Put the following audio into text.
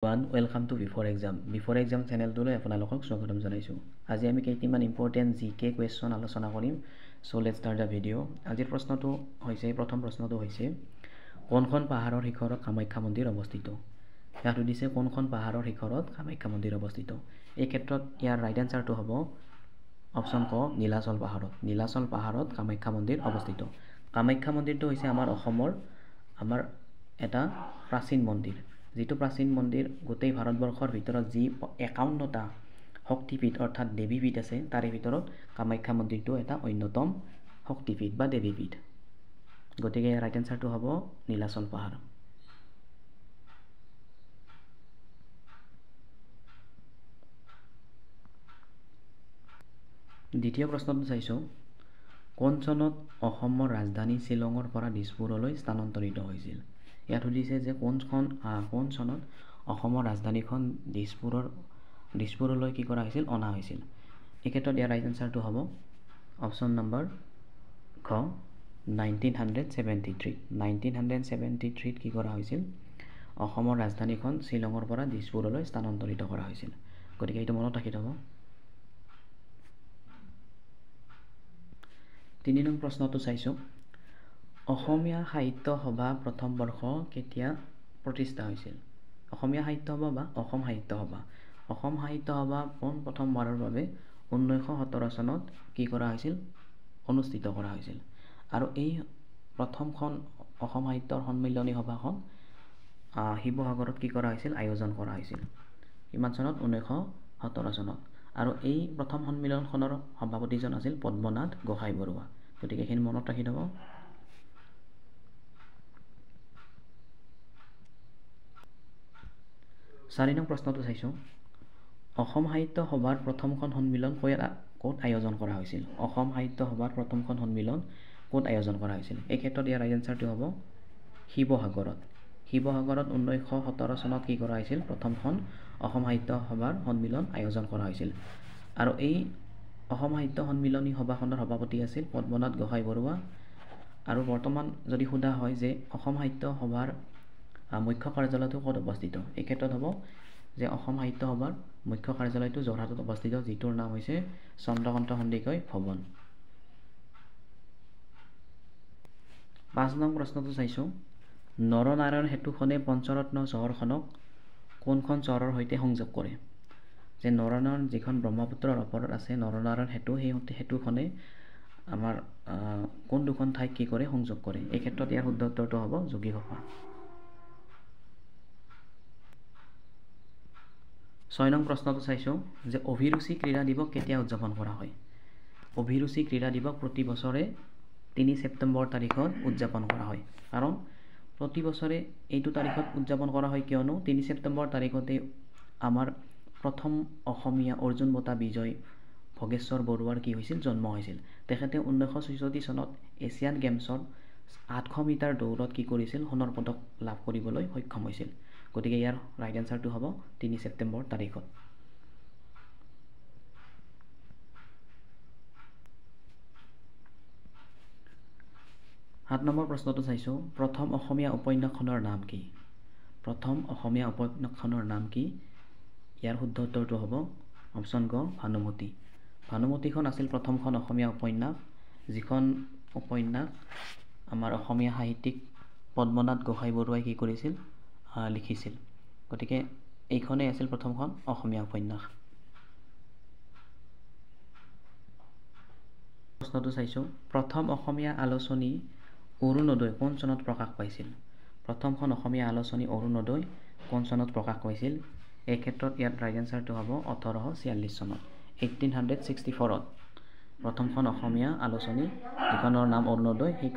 Welcome to Before Exam চেনেলটোলৈ আপোনালোকক স্বাগতম জনাইছোঁ। আজি আমি কেইটামান ইম্পৰ্টেণ্ট জিকে কুৱেশ্যন আলোচনা কৰিম। So let's start the video'. আজিৰ প্ৰশ্নটো হৈছে প্ৰথম প্ৰশ্নটো হৈছে কোনখন পাহাৰৰ শিখৰত কামাখ্যা মন্দিৰ অৱস্থিত? ইয়াত সুধিছে কোনখন পাহাৰৰ শিখৰত কামাখ্যা মন্দিৰ অৱস্থিত। এই ক্ষেত্ৰত ইয়াৰ ৰাইট আনসাৰটো হ'ব অপশ্যন ক নীলাচল পাহাৰত। নীলাচল পাহাৰত কামাখ্যা মন্দিৰ অৱস্থিত। কামাখ্যা মন্দিৰটো হৈছে আমাৰ এটা প্ৰাচীন মন্দিৰ। যিটো প্ৰাচীন মন্দিৰ গোটেই ভাৰতবৰ্ষৰ ভিতৰত যি 51টা শক্তিপীঠ অৰ্থাৎ দেৱীপীঠ আছে তাৰে ভিতৰত কামাখ্যা মন্দিৰটো এটা অন্যতম শক্তিপীঠ বা দেৱীপীঠ। গতিকে ৰাইট আনসাৰটো হ'ব নীলাচল পাহাৰ। দ্বিতীয় প্ৰশ্নটো চাইছোঁ কোন চনত অসমৰ ৰাজধানী শ্বিলঙৰ পৰা দিছপুৰলৈ স্থানান্তৰিত হৈছিল? ইয়াত সুধিছে যে কোন চনত অসমৰ ৰাজধানীখন দিছপুৰলৈ কি কৰা হৈছিল? অনা হৈছিল। এই ক্ষেত্ৰত ইয়াৰ ৰাইট আনসাৰটো হ'ব অপশ্যন নম্বৰ খ 1973। 1973 কি কৰা হৈছিল? অসমৰ ৰাজধানীখন শ্বিলঙৰ পৰা দিছপুৰলৈ স্থানান্তৰিত কৰা হৈছিল। গতিকে এইটো মনত ৰাখি থ'ব। 3 নং প্ৰশ্নটো চাইছোঁ অসমীয়া সাহিত্য সভা প্ৰথম বৰ্ষ কেতিয়া প্ৰতিষ্ঠা হৈছিল? অসমীয়া সাহিত্য সভা বা অসম সাহিত্য সভা। অসম সাহিত্য সভা প্ৰথমবাৰৰ বাবে 1917 চনত কি কৰা হৈছিল? অনুষ্ঠিত কৰা হৈছিল। আৰু এই প্ৰথমখন অসম সাহিত্যৰ সন্মিলনী সভাখন শিৱসাগৰত কি কৰা হৈছিল? আয়োজন কৰা হৈছিল। কিমান চনত? 1917 চনত। আৰু এই প্ৰথম সন্মিলনখনৰ সভাপতিজন আছিল পদ্মনাথ গোহাঁই বৰুৱা। গতিকে এইখিনি মনত ৰাখি থ'ব। 4 নং প্ৰশ্নটো চাইছোঁ অসম সাহিত্য সভাৰ প্ৰথমখন সন্মিলন ক'ত আয়োজন কৰা হৈছিল? অসম সাহিত্য সভাৰ প্ৰথমখন সন্মিলন ক'ত আয়োজন কৰা হৈছিল? এই ক্ষেত্ৰত ইয়াৰ ৰাইট আনসাৰটো হ'ব শিৱসাগৰত। শিৱসাগৰত 1917 চনত কি কৰা হৈছিল? প্ৰথমখন অসম সাহিত্য সভাৰ সন্মিলন আয়োজন কৰা হৈছিল। আৰু এই অসম সাহিত্য সন্মিলনী সভাখনৰ সভাপতি আছিল পদ্মনাথ গোহাঁই বৰুৱা। আৰু বৰ্তমান যদি সোধা হয় যে অসম সাহিত্য সভাৰ মুখ্য কাৰ্যালয়টো ক'ত অৱস্থিত? এই ক্ষেত্ৰত হ'ব যে অসম সাহিত্য সভাৰ মুখ্য কাৰ্যালয়টো যোৰহাটত অৱস্থিত, যিটোৰ নাম হৈছে চন্দ্ৰকান্ত সন্দিকৈ ভৱন। 5 নং প্ৰশ্নটো চাইছোঁ নৰনাৰায়ণ সেতুখনে পঞ্চৰত্ন চহৰখনক কোনখন চহৰৰ সৈতে সংযোগ কৰে? যে নৰনাৰায়ণ যিখন ব্ৰহ্মপুত্ৰৰ ওপৰত আছে নৰনাৰায়ণ সেতু, সেই সেতুখনে আমাৰ কোন দুখন ঠাইক কি কৰে? সংযোগ কৰে। এই ক্ষেত্ৰত ইয়াৰ শুদ্ধ উত্তৰটো হ'ব যোগীঘোপা। 6 নং প্ৰশ্নটো চাইছোঁ যে অভিৰুচি ক্ৰীড়া দিৱস কেতিয়া উদযাপন কৰা হয়? অভিৰুচি ক্ৰীড়া দিৱস প্ৰতি বছৰে 3 ছেপ্টেম্বৰ তাৰিখত উদযাপন কৰা হয়। কাৰণ প্ৰতি বছৰে এইটো তাৰিখত উদযাপন কৰা হয় কিয়নো 3 ছেপ্টেম্বৰ তাৰিখতে আমাৰ প্ৰথম অসমীয়া অৰ্জুন বঁটা বিজয় ভোগেশ্বৰ বৰুৱাৰ কি হৈছিল? জন্ম হৈছিল। তেখেতে 1966 চনত এছিয়ান গেমছত 800 মিটাৰ দৌৰত কি কৰিছিল? সোণৰ পদক লাভ কৰিবলৈ সক্ষম হৈছিল। গতিকে ইয়াৰ ৰাইট আনসাৰটো হ'ব 3 ছেপ্টেম্বৰ তাৰিখত। 7 নম্বৰ প্ৰশ্নটো চাইছোঁ প্ৰথম অসমীয়া উপন্যাসখনৰ নাম কি? প্ৰথম অসমীয়া উপন্যাসখনৰ নাম কি? ইয়াৰ শুদ্ধ উত্তৰটো হ'ব অপশ্যন ক ভানুমতী। ভানুমতীখন আছিল প্ৰথমখন অসমীয়া উপন্যাস, যিখন উপন্যাস আমাৰ অসমীয়া সাহিত্যিক পদ্মনাথ গোহাঁই বৰুৱাই কি কৰিছিল? লিখিছিল। গতিকে এইখনেই আছিল প্ৰথমখন অসমীয়া উপন্যাস। প্ৰশ্নটো চাইছোঁ প্ৰথম অসমীয়া আলোচনী অৰুণোদয় কোন চনত প্ৰকাশ পাইছিল? প্ৰথমখন অসমীয়া আলোচনী অৰুণোদয় কোন চনত প্ৰকাশ পাইছিল? এই ক্ষেত্ৰত ইয়াত ৰাইট আনসাৰটো হ'ব 1846 চনত। 1864ত প্ৰথমখন অসমীয়া আলোচনী যিখনৰ নাম অৰুণোদয়